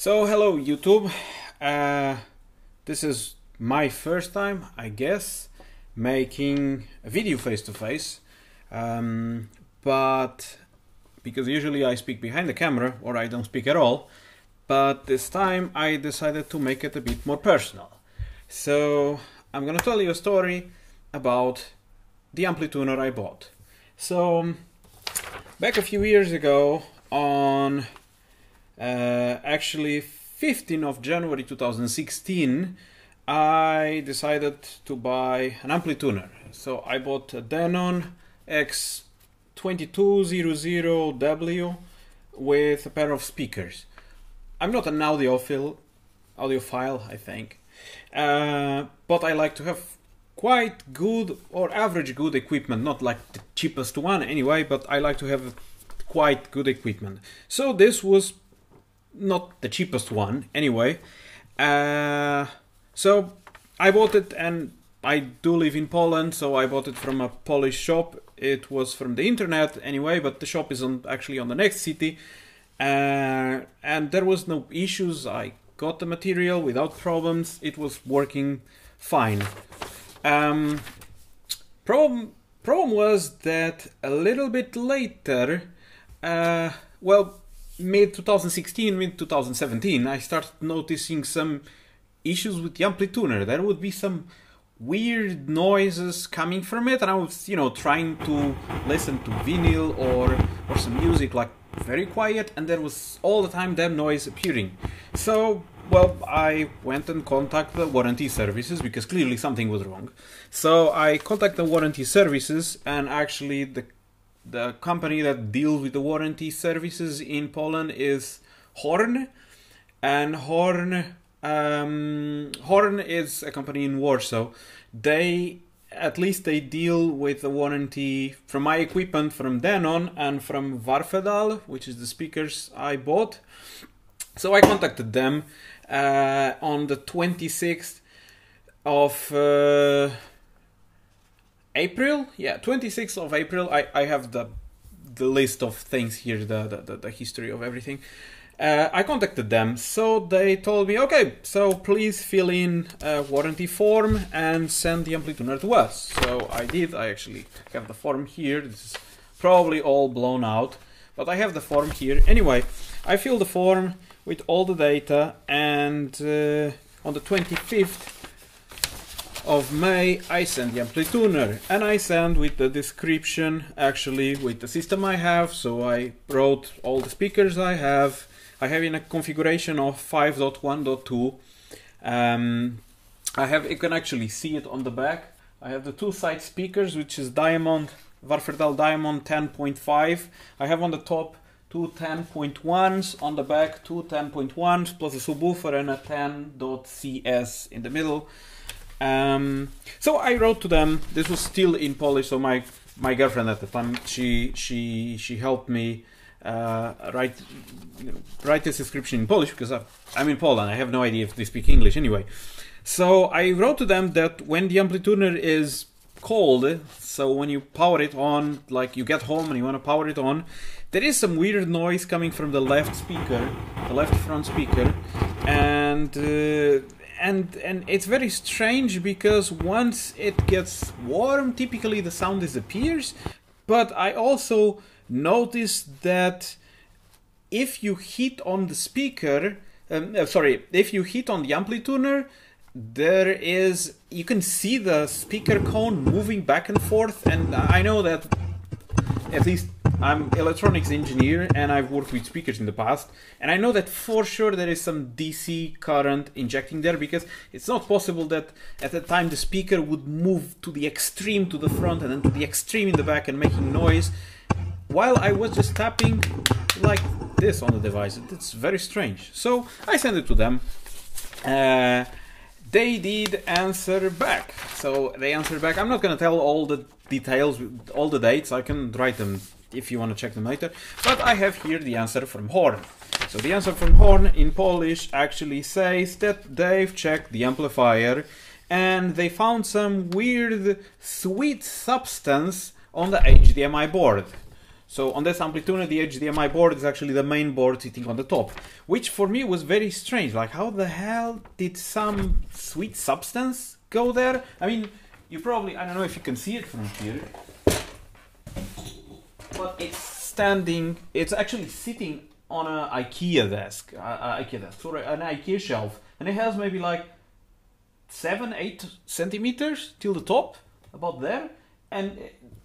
So hello YouTube, this is my first time, I guess, making a video face-to-face, but because usually I speak behind the camera or I don't speak at all, but this time I decided to make it a bit more personal. So I'm gonna tell you a story about the amplituner I bought. So back a few years ago on actually 15th of January 2016, I decided to buy an amplituner. So I bought a Denon AVR-X2200W with a pair of speakers. I'm not an audiophile, I think, but I like to have quite good or average good equipment, not like the cheapest one anyway, but I like to have quite good equipment. So this was not the cheapest one anyway, so I bought it, and I do live in Poland, so I bought it from a Polish shop. It was from the internet anyway, but the shop is actually on the next city, and there was no issues. I got the material without problems. It was working fine. Problem was that a little bit later, well, mid-2016, mid-2017, I started noticing some issues with the amplituner. There would be some weird noises coming from it, and I was, trying to listen to vinyl or some music like very quiet, and there was all the time that noise appearing. So, well, I went and contacted the warranty services because clearly something was wrong. So I contacted the warranty services, and actually the company that deals with the warranty services in Poland is Horn, and Horn is a company in Warsaw. They deal with the warranty from my equipment, from Denon and from Varfedal, which is the speakers I bought. So I contacted them on the 26th of April. Yeah, 26th of April. I have the list of things here, the history of everything. I contacted them, so they told me, okay, so please fill in a warranty form and send the amplituner to us. So I did. I actually have the form here. This is probably all blown out, but I have the form here. Anyway, I filled the form with all the data, and on the 25th of May I sent the amplituner, and I sent with the description, actually with the system I have. So I wrote all the speakers I have in a configuration of 5.1.2. You can actually see it on the back. I have the two side speakers, which is Varfedal Diamond 10.5. I have on the top two 10.1s, on the back two 10.1s, plus a subwoofer and a 10.CS in the middle. So I wrote to them. This was still in Polish, so my girlfriend at the time, she helped me write this description in Polish, because I'm in Poland. I have no idea if they speak English anyway. So I wrote to them that when the amplituner is cold, so when you power it on, like you get home and you want to power it on, there is some weird noise coming from the left speaker, the left front speaker, and it's very strange because once it gets warm, typically the sound disappears. But I also noticed that if you hit on the speaker, if you hit on the amplituner, you can see the speaker cone moving back and forth. And I know that, at least I'm an electronics engineer and I've worked with speakers in the past, and I know that for sure there is some DC current injecting there, because it's not possible that at the time the speaker would move to the extreme to the front and then to the extreme in the back and making noise while I was just tapping like this on the device. It's very strange. So I sent it to them. They did answer back. So they answered back. I'm not going to tell all the details, all the dates. I can write them if you want to check them later. But I have here the answer from Horn. So the answer from Horn in Polish actually says that they've checked the amplifier and they found some weird sweet substance on the HDMI board. So on this amplituner, the HDMI board is actually the main board sitting on the top, which for me was very strange. Like, how the hell did some sweet substance go there? I mean, you probably, I don't know if you can see it from here, but it's standing, it's actually sitting on an IKEA desk, sorry, an IKEA shelf, and it has maybe like 7-8 centimeters till the top, about there, and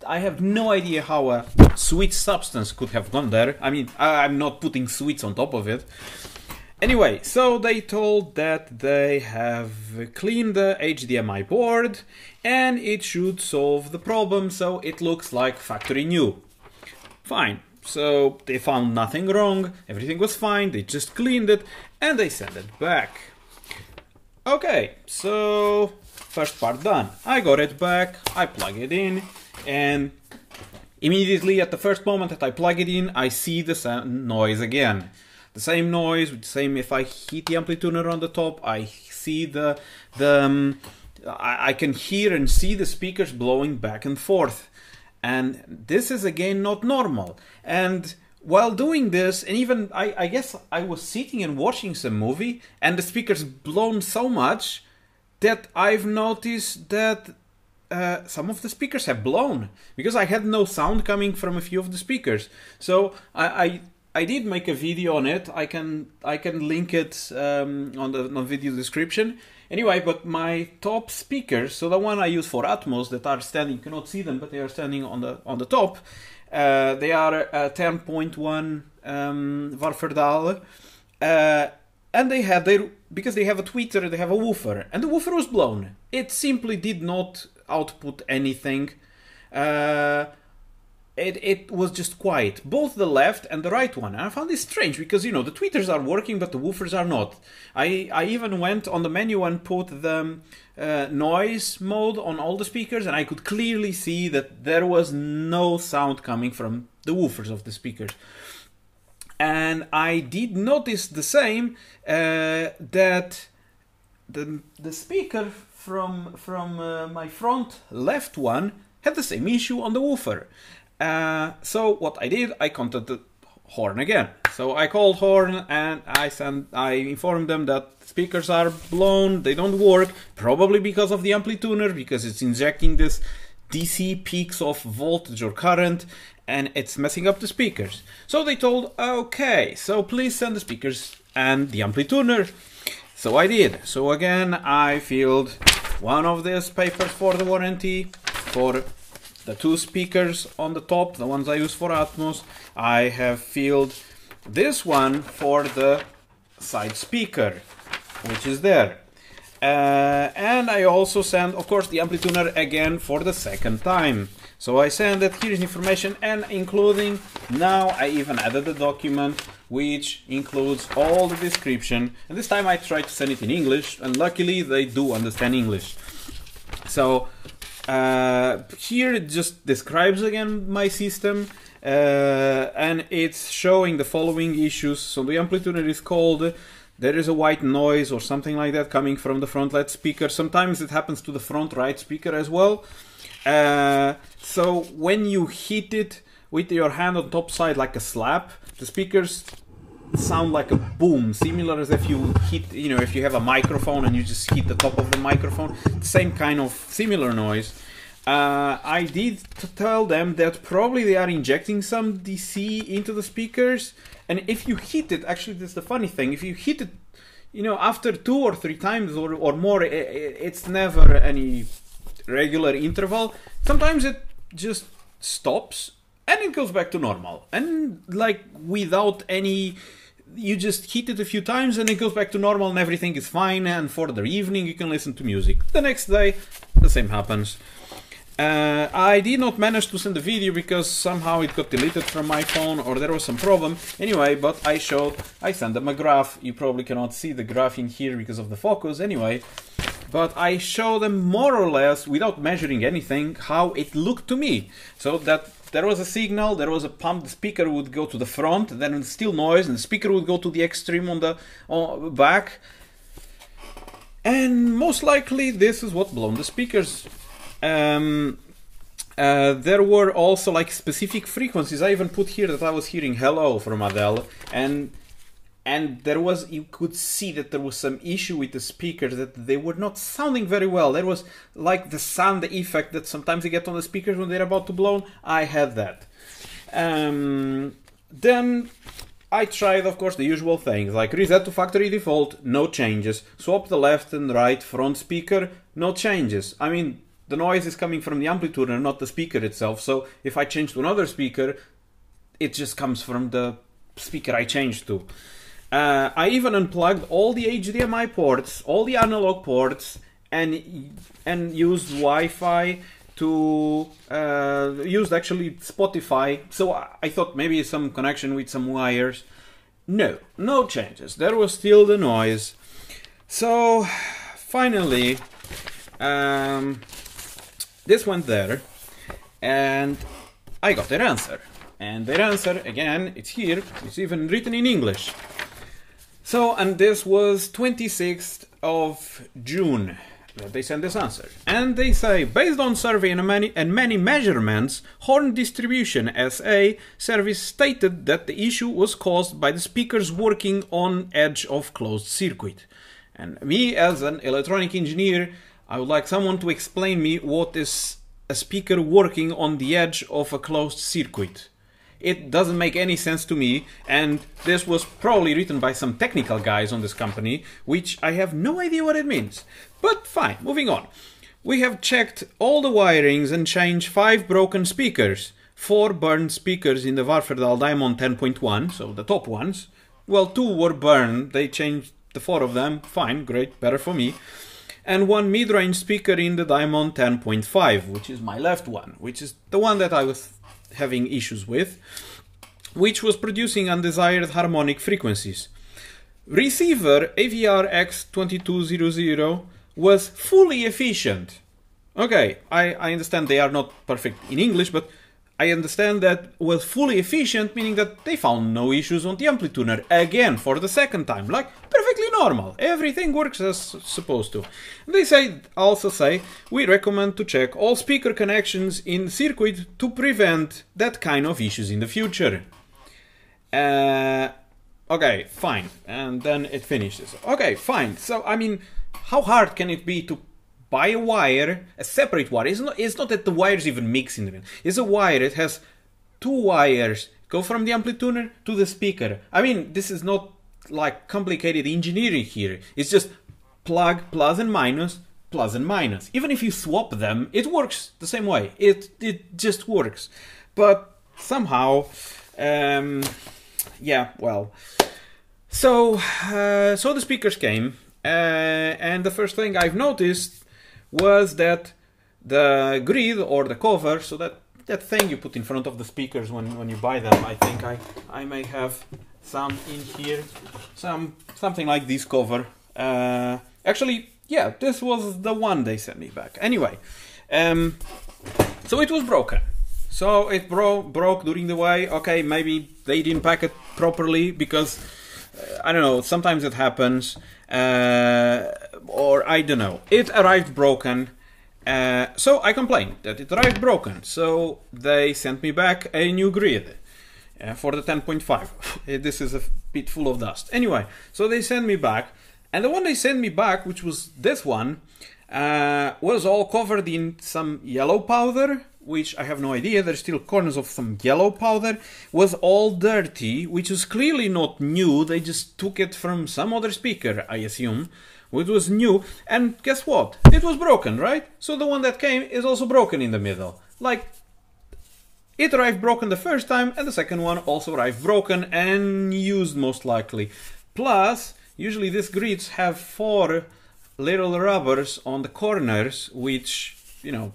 I have no idea how a sweet substance could have gone there. I mean, I'm not putting sweets on top of it. Anyway, so they told that they have cleaned the HDMI board and it should solve the problem, so it looks like factory new. Fine. So they found nothing wrong, everything was fine, they just cleaned it and they sent it back. Okay, so first part done. I got it back, I plug it in, and immediately at the first moment that I plug it in, I see the noise again. The same noise, with the same, if I hit the amplituner on the top, I see I can hear and see the speakers blowing back and forth. And this is again not normal. And while doing this, and even I guess I was sitting and watching some movie, and the speakers blown so much that I've noticed that some of the speakers have blown, because I had no sound coming from a few of the speakers. So I did make a video on it. I can link it on the video description. Anyway, but my top speakers, so the one I use for Atmos, that are standing, you cannot see them, but they are standing on the top. They are 10.1 Wurferdal, and they had because they have a tweeter, they have a woofer, and the woofer was blown. It simply did not output anything. It was just quiet, both the left and the right one. And I found this strange because, you know, the tweeters are working, but the woofers are not. I even went on the menu and put the noise mode on all the speakers, and I could clearly see that there was no sound coming from the woofers of the speakers. And I did notice the same, that the speaker from my front left one had the same issue on the woofer. So what I did, I contacted Horn again. So I called Horn and I informed them that speakers are blown, they don't work, probably because of the amplituner, because it's injecting this DC peaks of voltage or current, and it's messing up the speakers. So they told, okay, so please send the speakers and the amplituner. So I did. So again, I filled one of these papers for the warranty, for the two speakers on the top, the ones I use for Atmos. I have filled this one for the side speaker, which is there. And I also send, of course, the amplituner again for the second time. So I send it, here's information, and including, now I even added a document which includes all the description. And this time I tried to send it in English, and luckily they do understand English. So here it just describes again my system, and it's showing the following issues. So the amplituner is called, there is a white noise or something like that coming from the front left speaker. Sometimes it happens to the front right speaker as well. So when you hit it with your hand on top side like a slap, the speakers sound like a boom, similar as if you hit, you know, if you have a microphone and you just hit the top of the microphone, same kind of similar noise. I did tell them that probably they are injecting some DC into the speakers, and if you hit it, actually that's the funny thing, if you hit it, you know, after 2 or 3 times or more, it's never any regular interval. Sometimes it just stops and it goes back to normal, and like without any, you just hit it a few times and it goes back to normal and everything is fine, and for the evening you can listen to music. The next day the same happens. I did not manage to send the video because somehow it got deleted from my phone, or there was some problem. Anyway, but I sent them a graph. You probably cannot see the graph in here because of the focus. Anyway, but I showed them more or less, without measuring anything, how it looked to me. So that there was a signal, there was a pump, the speaker would go to the front, then still noise, and the speaker would go to the extreme on the back. And most likely this is what blown the speakers. There were also like specific frequencies. I even put here that I was hearing hello from Adele, and there was, you could see that there was some issue with the speakers, that they were not sounding very well. There was like the sound effect that sometimes you get on the speakers when they're about to blow. I had that. Then I tried, of course, the usual things, like reset to factory default, no changes. Swap the left and right front speaker, no changes. I mean, the noise is coming from the amplitude, not the speaker itself, so if I change to another speaker, it just comes from the speaker I changed to. I even unplugged all the HDMI ports, all the analog ports, and used Wi-Fi to used actually Spotify. So I thought maybe some connection with some wires. No changes. There was still the noise. So finally, this went there, and I got their answer. And their answer, again, it's here. It's even written in English. So, and this was 26th of June that they sent this answer. And they say, based on survey and many measurements, Horn Distribution SA service stated that the issue was caused by the speakers working on edge of closed circuit. And me, as an electronic engineer, I would like someone to explain me what is a speaker working on the edge of a closed circuit. It doesn't make any sense to me, and this was probably written by some technical guys on this company, which I have no idea what it means. But fine, moving on. We have checked all the wirings and changed 5 broken speakers. 4 burned speakers in the Varferdal Diamond 10.1, so the top ones. Well, 2 were burned, they changed the 4 of them, fine, great, better for me. And 1 mid-range speaker in the Diamond 10.5, which is my left one, which is the one that I was having issues with, which was producing undesired harmonic frequencies. Receiver AVR-X2200W was fully efficient. Okay, I understand they are not perfect in English, but I understand that was fully efficient, meaning that they found no issues on the amplitude again for the second time, like perfectly normal. Everything works as supposed to. And they also say, we recommend to check all speaker connections in circuit to prevent that kind of issues in the future. Okay, fine. And then it finishes. Okay, fine. So, I mean, how hard can it be to buy a wire, a separate wire? It's not that the wires even mix in the middle. It's a wire, it has 2 wires, go from the amplitude to the speaker. I mean, this is not like complicated engineering here. It's just plug plus and minus, plus and minus. Even if you swap them, it works the same way. It just works. But somehow, yeah, well. So the speakers came, and the first thing I've noticed was that the grid or the cover, so that thing you put in front of the speakers when you buy them, I think I may have some in here, something like this cover. Actually, yeah, this was the one they sent me back. Anyway, so it was broken. So it broke during the way. Okay, maybe they didn't pack it properly because I don't know. Sometimes it happens. Or I don't know. It arrived broken, so I complained that it arrived broken. So they sent me back a new grid for the 10.5. This is a bit full of dust. Anyway, so they sent me back, and the one they sent me back, which was this one, was all covered in some yellow powder, which I have no idea. There's still corners of some yellow powder. Was all dirty, which is clearly not new. They just took it from some other speaker, I assume. It was new, and guess what? It was broken, right? So the one that came is also broken in the middle. Like, it arrived broken the first time, and the second one also arrived broken and used most likely. Plus, usually these grids have 4 little rubbers on the corners, which, you know,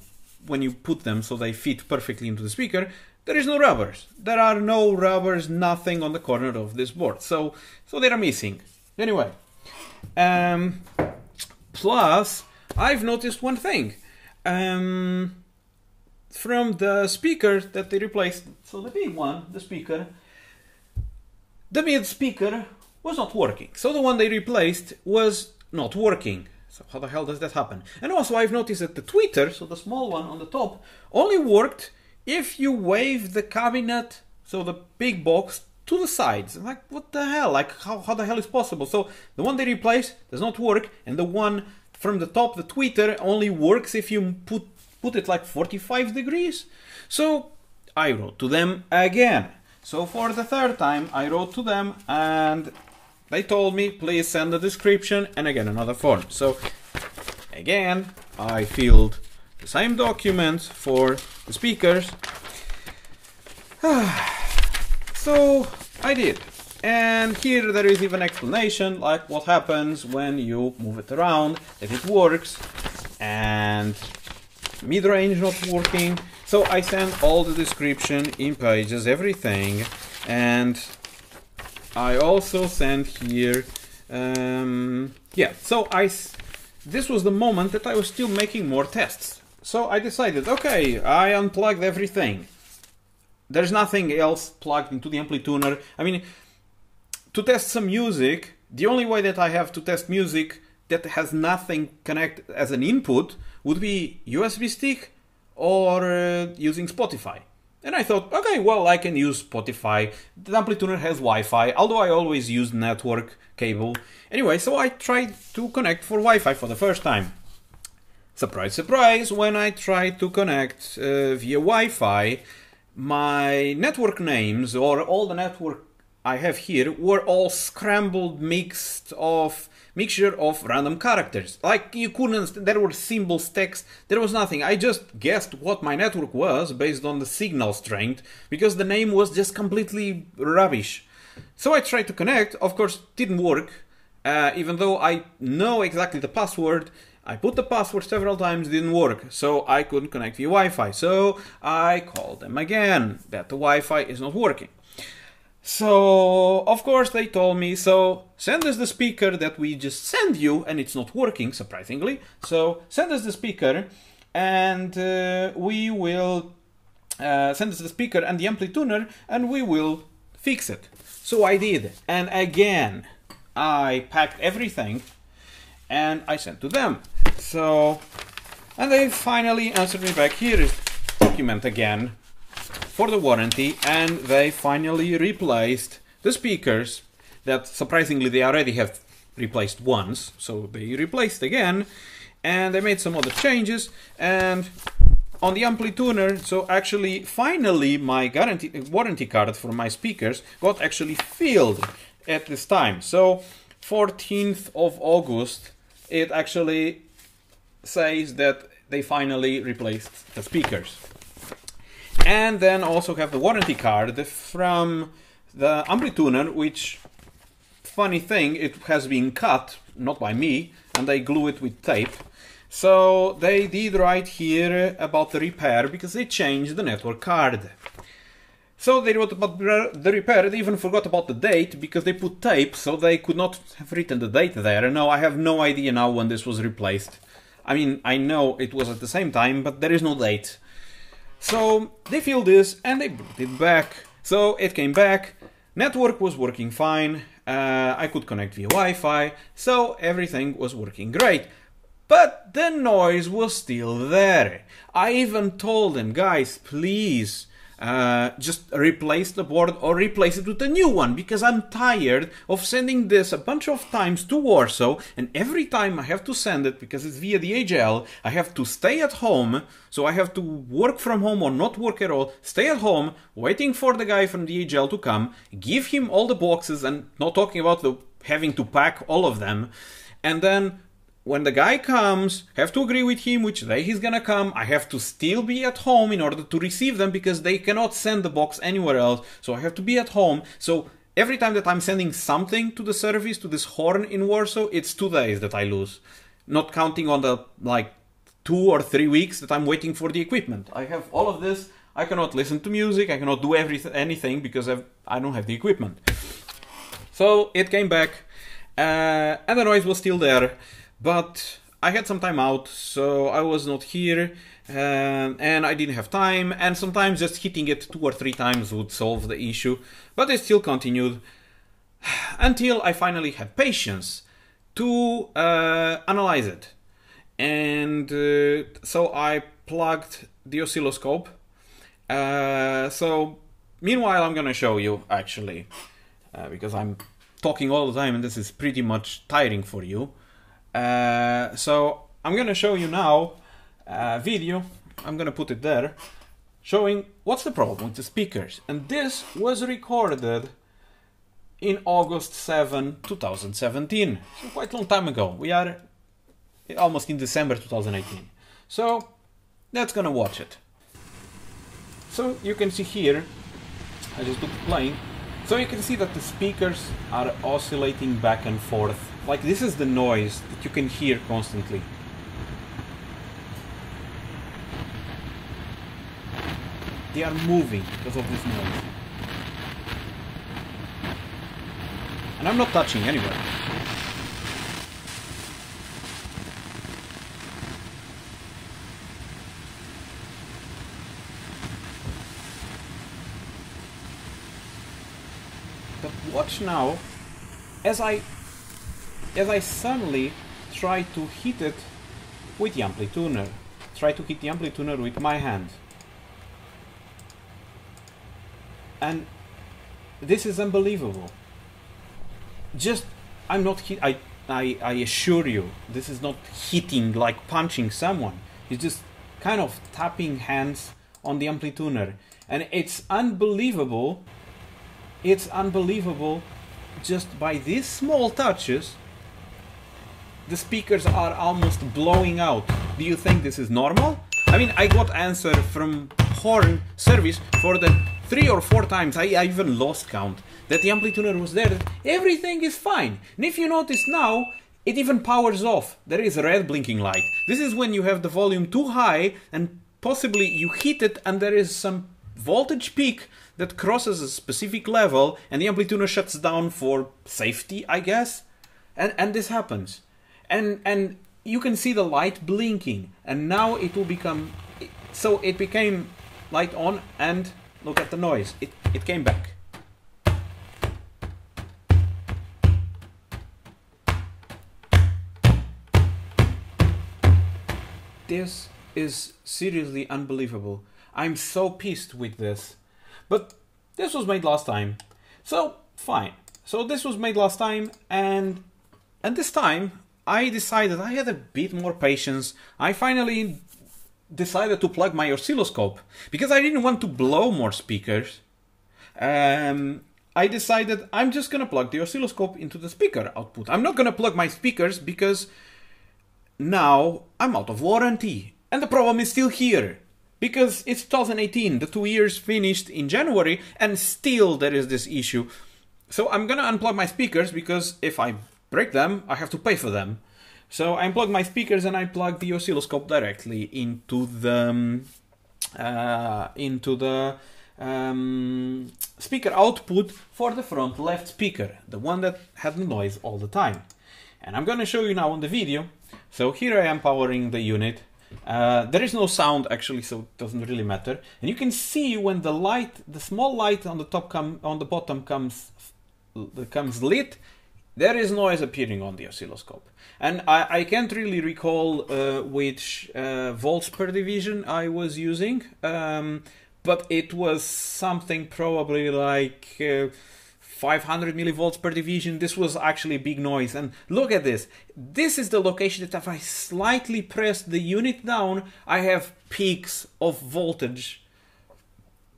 when you put them so they fit perfectly into the speaker, there is no rubbers. There are no rubbers, nothing on the corner of this board. So they are missing. Anyway. Plus, I've noticed one thing. From the speaker that they replaced, so the big one, the speaker, the mid speaker was not working. So the one they replaced was not working. So how the hell does that happen? And also I've noticed that the tweeter, so the small one on the top, only worked if you wave the cabinet, so the big box, to the sides. I'm like, what the hell? Like, how the hell is possible? So the one they replaced does not work, and the one from the top, the tweeter, only works if you put it like 45 degrees. So I wrote to them again. So for the third time, I wrote to them, and they told me, please send the description, and again another form. So again, I filled the same documents for the speakers. So I did. And here there is even explanation, like what happens when you move it around, that it works, and mid-range not working. So I sent all the description in pages, everything, and I also sent here, yeah, so this was the moment that I was still making more tests. So I decided, okay, I unplugged everything. There's nothing else plugged into the amplituner. I mean, to test some music, the only way that I have to test music that has nothing connected as an input would be USB stick or using Spotify. And I thought, okay, well, I can use Spotify. The amplituner has Wi-Fi, although I always use network cable. Anyway, so I tried to connect for Wi-Fi for the first time. Surprise, surprise, when I tried to connect via Wi-Fi, my network names, or all the network I have here, were all scrambled mixture of random characters. Like, you couldn't, there were symbols, text, there was nothing. I just guessed what my network was based on the signal strength, because the name was just completely rubbish. So I tried to connect, of course didn't work, even though I know exactly the password. I put the password several times, didn't work, so I couldn't connect via Wi-Fi. So I called them again, that the Wi-Fi is not working. So, of course, they told me, so send us the speaker that we just sent you, and it's not working, surprisingly. So send us the speaker, and we will send us the speaker and the amplituner, and we will fix it. So I did, and again, I packed everything, and I sent to them. So, and they finally answered me back. Here is the document again for the warranty, and they finally replaced the speakers that surprisingly they already have replaced once, so they replaced again, and they made some other changes. And on the amplituner, so actually finally my warranty card for my speakers got actually filled at this time. So 14th of August it actually says that they finally replaced the speakers. And then also have the warranty card from the amplituner, which, funny thing, it has been cut, not by me, and they glue it with tape. So they did write here about the repair, because they changed the network card. So they wrote about the repair. They even forgot about the date, because they put tape, so they could not have written the date there. No, I have no idea now when this was replaced. I mean, I know it was at the same time, but there is no date. So they filled this and they brought it back. So it came back, network was working fine, I could connect via Wi-Fi, so everything was working great. But the noise was still there. I even told them, guys, please just replace the board or replace it with a new one, because I'm tired of sending this a bunch of times to Warsaw, and every time I have to send it, because it's via the HL, I have to stay at home, so I have to work from home or not work at all, stay at home, waiting for the guy from the HL to come, give him all the boxes, and not talking about the having to pack all of them, and then when the guy comes, have to agree with him which day he's gonna come. I have to still be at home in order to receive them, because they cannot send the box anywhere else. So I have to be at home. So every time that I'm sending something to the service, to this horn in Warsaw, it's 2 days that I lose. Not counting on the, like, 2 or 3 weeks that I'm waiting for the equipment. I have all of this. I cannot listen to music. I cannot do anything because I don't have the equipment. So it came back, and the noise was still there. But I had some time out, so I was not here, and I didn't have time, and sometimes just hitting it 2 or 3 times would solve the issue, but it still continued until I finally had patience to analyze it. and so I plugged the oscilloscope. So meanwhile, I'm gonna show you actually, because I'm talking all the time and this is pretty much tiring for you. So I'm gonna show you now a video. I'm gonna put it there, showing what's the problem with the speakers. And this was recorded in August 7, 2017. So quite a long time ago. We are almost in December 2018. So let's gonna watch it. So you can see here, I just took it playing. So you can see that the speakers are oscillating back and forth. Like this is the noise that you can hear constantly. They are moving because of this noise. And I'm not touching anywhere. But watch now, as I suddenly try to hit it with the amplituner. Try to hit the amplituner with my hand. And this is unbelievable. Just, I'm not hit. I assure you, this is not hitting like punching someone. It's just kind of tapping hands on the amplituner, and it's unbelievable. It's unbelievable. Just by these small touches, the speakers are almost blowing out. Do you think this is normal? I mean, I got answer from horn service for the 3 or 4 times, I even lost count, that the amplituner was there, that everything is fine. And if you notice now, it even powers off. There is a red blinking light. This is when you have the volume too high and possibly you hit it and there is some voltage peak that crosses a specific level and the amplituner shuts down for safety, I guess. And this happens. And you can see the light blinking, and now it will become, so it became light on, and look at the noise. It came back. This is seriously unbelievable. I'm so pissed with this. But this was made last time. So, fine. So this was made last time, and this time I decided I had a bit more patience. I finally decided to plug my oscilloscope because I didn't want to blow more speakers. I decided I'm just gonna plug the oscilloscope into the speaker output. I'm not gonna plug my speakers because now I'm out of warranty, and the problem is still here because it's 2018. The 2 years finished in January, and still there is this issue. So I'm gonna unplug my speakers because if I break them, I have to pay for them. So I unplug my speakers and I plug the oscilloscope directly into the speaker output for the front left speaker, the one that had the noise all the time. And I'm going to show you now on the video. So here I am powering the unit. There is no sound actually, so it doesn't really matter. And you can see when the light, the small light on the top on the bottom comes lit, there is noise appearing on the oscilloscope. And I can't really recall which volts per division I was using, but it was something probably like 500 millivolts per division. This was actually big noise. And look at this. This is the location that if I slightly press the unit down, I have peaks of voltage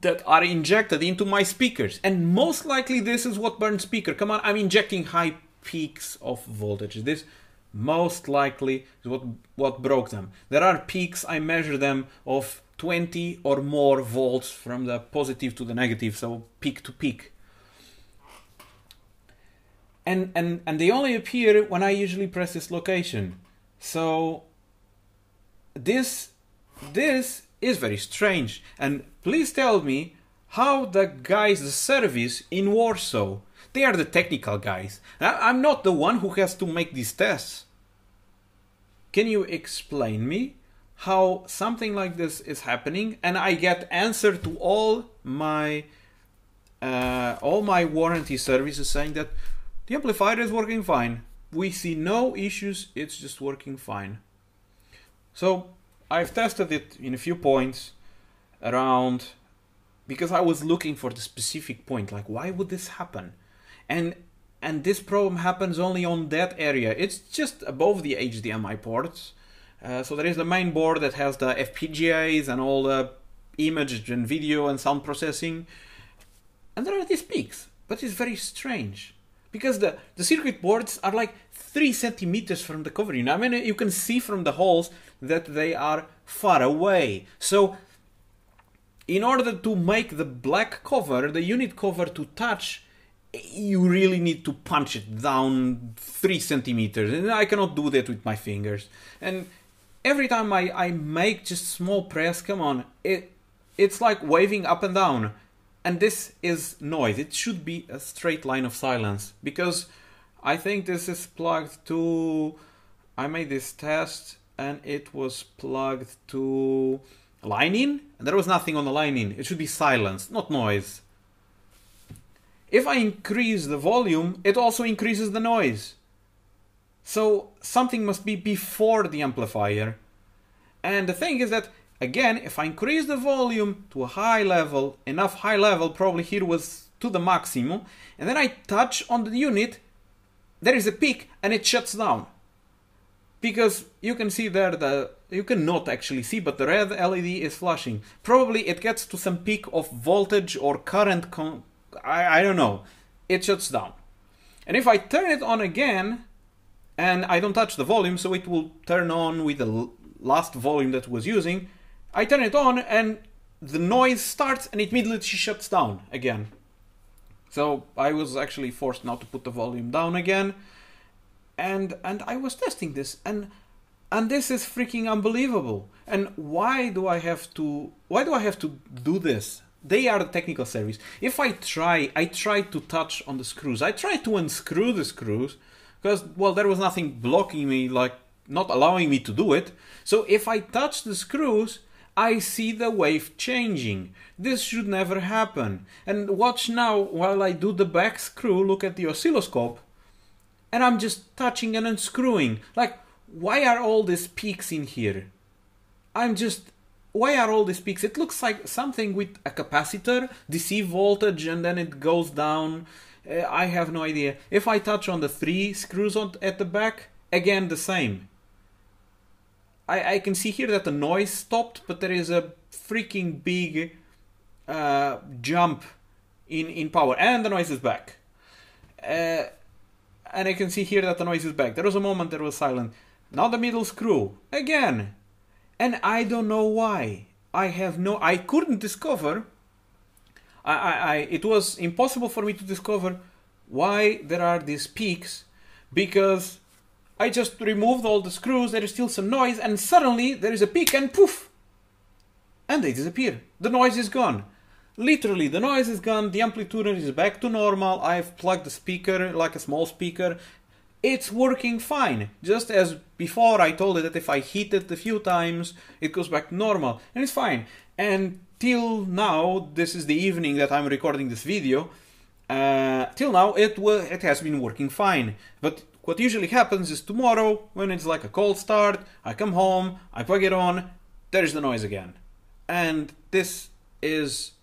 that are injected into my speakers. And most likely this is what burned speaker. Come on, I'm injecting high peaks of voltage. This most likely is what broke them. There are peaks, I measure them, of 20 or more volts from the positive to the negative, so peak to peak. And they only appear when I usually press this location. So this is very strange. And please tell me how the guys, the service in Warsaw, they are the technical guys. I'm not the one who has to make these tests. Can you explain me how something like this is happening and I get answer to all my warranty services saying that the amplifier is working fine. We see no issues, it's just working fine. So I've tested it in a few points around, because I was looking for the specific point, like why would this happen? And this problem happens only on that area. It's just above the HDMI ports. So there is the main board that has the FPGAs and all the image and video and sound processing. And there are these peaks, but it's very strange. Because the circuit boards are like 3 centimeters from the cover unit. I mean, you can see from the holes that they are far away. So in order to make the black cover, the unit cover to touch, you really need to punch it down 3 centimeters. And I cannot do that with my fingers. And every time I make just small press, come on, it's like waving up and down. And this is noise. It should be a straight line of silence, because I think this is plugged to... I made this test and it was plugged to line in, and there was nothing on the line in. It should be silence, not noise. If I increase the volume, it also increases the noise. So something must be before the amplifier. And the thing is that, again, if I increase the volume to a high level, enough high level, probably here was to the maximum, and then I touch on the unit, there is a peak and it shuts down. Because you can see there, you cannot actually see, but the red LED is flashing. Probably it gets to some peak of voltage or current, I don't know. It shuts down. And if I turn it on again, and I don't touch the volume, so it will turn on with the last volume that was using, I turn it on and the noise starts and it immediately shuts down again. So I was actually forced now to put the volume down again, and I was testing this, and this is freaking unbelievable. And why do I have to do this? They are the technical service. If I try to touch on the screws. I try to unscrew the screws because, well, there was nothing blocking me, like not allowing me to do it. So if I touch the screws, I see the wave changing. This should never happen. And watch now while I do the back screw, look at the oscilloscope, and I'm just touching and unscrewing. Like, why are all these peaks in here? Why are all these peaks? It looks like something with a capacitor, DC voltage, and then it goes down. I have no idea. If I touch on the 3 screws at the back, again the same. I can see here that the noise stopped, but there is a freaking big jump in power, and the noise is back. And I can see here that the noise is back. There was a moment that was silent. Now the middle screw, again. And I don't know why. I couldn't discover. It was impossible for me to discover why there are these peaks, because I just removed all the screws, there is still some noise, and suddenly there is a peak and poof! And they disappear. The noise is gone. Literally, the noise is gone, the amplitude is back to normal, I've plugged the speaker, like a small speaker. It's working fine. Just as before I told it that if I hit it a few times, it goes back to normal. And it's fine. And till now, this is the evening that I'm recording this video, till now it has been working fine. But what usually happens is tomorrow, when it's like a cold start, I come home, I plug it on, there's the noise again. And this is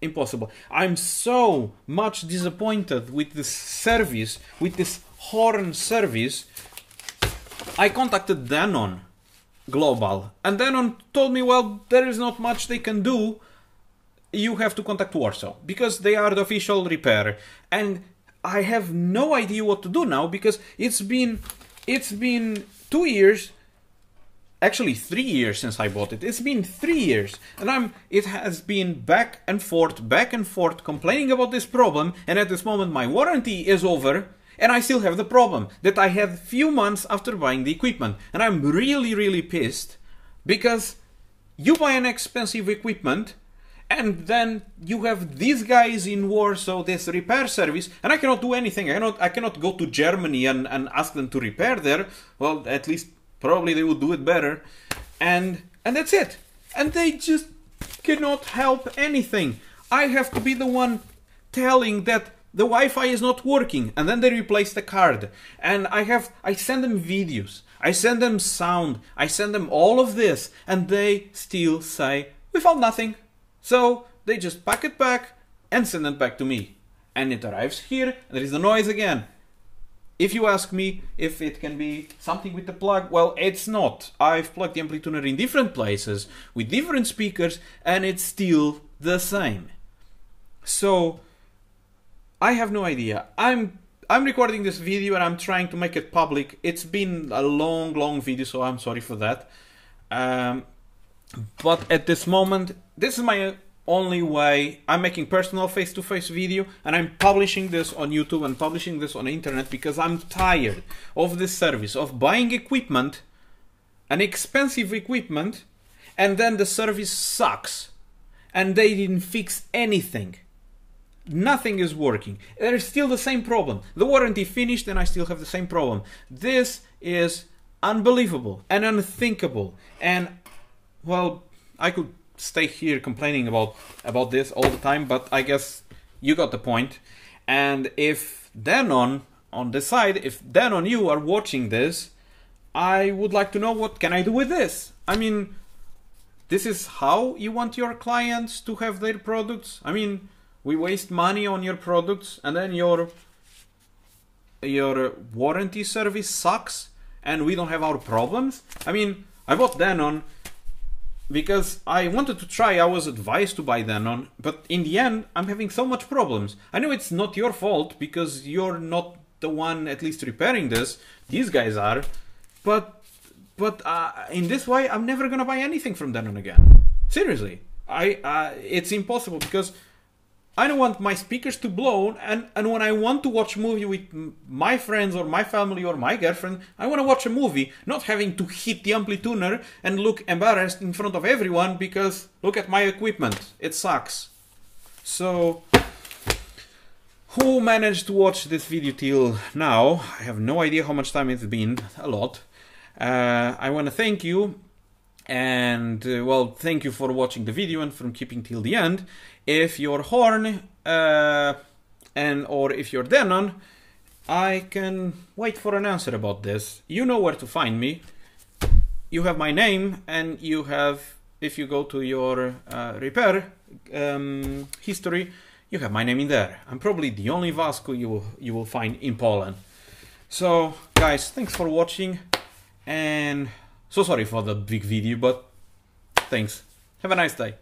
impossible. I'm so much disappointed with this service, with this horn service. I contacted Denon Global, and Denon told me, well, there is not much they can do. You have to contact Warsaw, because they are the official repair. And I have no idea what to do now, because it's been 2 years, actually 3 years since I bought it. It's been 3 years, and it has been back and forth, complaining about this problem, and at this moment my warranty is over, and I still have the problem that I had few months after buying the equipment. And I'm really, really pissed, because you buy an expensive equipment, and then you have these guys in Warsaw, this repair service, and I cannot do anything. I cannot go to Germany and ask them to repair there. Well, at least probably they would do it better. And that's it. And they just cannot help anything. I have to be the one telling that the Wi-Fi is not working, and then they replace the card. And I send them videos, I send them sound, I send them all of this, and they still say, we found nothing. So they just pack it back and send it back to me. And it arrives here, and there is the noise again. If you ask me if it can be something with the plug, well, it's not. I've plugged the amplituner in different places with different speakers, and it's still the same. So I have no idea. I'm recording this video and I'm trying to make it public. It's been a long video, so I'm sorry for that. But at this moment, this is my only way. I'm making personal face-to-face video, and I'm publishing this on YouTube and publishing this on the internet because I'm tired of this service of buying equipment, an expensive equipment, and then the service sucks and they didn't fix anything. Nothing is working. There's still the same problem. The warranty finished and I still have the same problem. This is unbelievable and unthinkable. And well, I could stay here complaining about this all the time, but I guess you got the point. And if Denon on the side, if Denon you are watching this, I would like to know, what can I do with this? I mean, this is how you want your clients to have their products? I mean, we waste money on your products, and then your warranty service sucks, and we don't have our problems? I mean, I bought Denon because I wanted to try. I was advised to buy Denon, but in the end, I'm having so much problems. I know it's not your fault because you're not the one at least repairing this. These guys are, but in this way, I'm never gonna buy anything from Denon again. Seriously, it's impossible because I don't want my speakers to blow, and when I want to watch a movie with my friends or my family or my girlfriend, I want to watch a movie, not having to hit the amplituner and look embarrassed in front of everyone because look at my equipment, it sucks. So, who managed to watch this video till now? I have no idea how much time it's been, a lot. I want to thank you. And well, thank you for watching the video and for keeping till the end. If you're Horn or if you're Denon, I can wait for an answer about this. You know where to find me. You have my name, and you have, if you go to your repair history, you have my name in there. I'm probably the only Vasco you will find in Poland. So guys, thanks for watching, and so sorry for the big video, but thanks. Have a nice day.